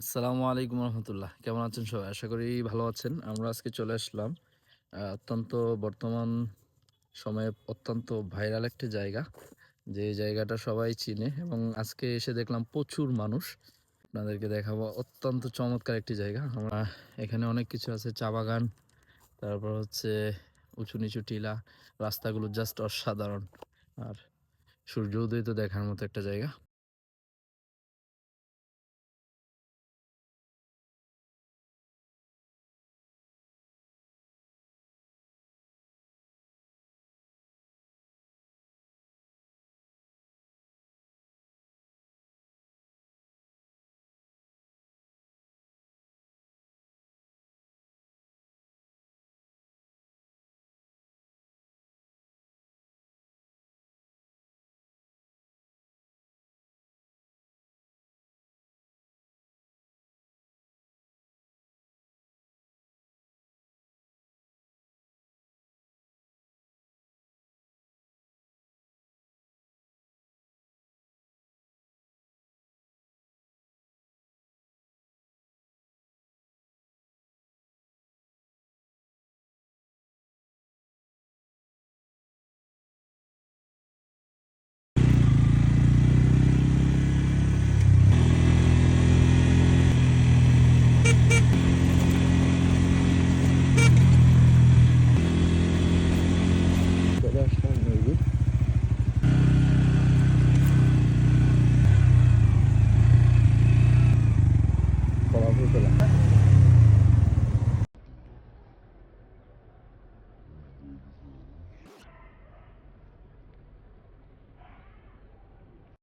আসসালামু আলাইকুম রহমতুল্লাহ। কেমন আছেন সবাই? আশা করি ভালো আছেন। আমরা আজকে চলে আসলাম অত্যন্ত বর্তমান সময়ে অত্যন্ত ভাইরাল একটি জায়গা। যে জায়গাটা সবাই চিনে এবং আজকে এসে দেখলাম প্রচুর মানুষ। আপনাদেরকে দেখাবো অত্যন্ত চমৎকার একটি জায়গা। এখানে অনেক কিছু আছে, চা বাগান, তারপর হচ্ছে উঁচু নিচু টিলা, রাস্তাগুলো জাস্ট অসাধারণ। আর সূর্য উদয় তো দেখার মতো একটা জায়গা।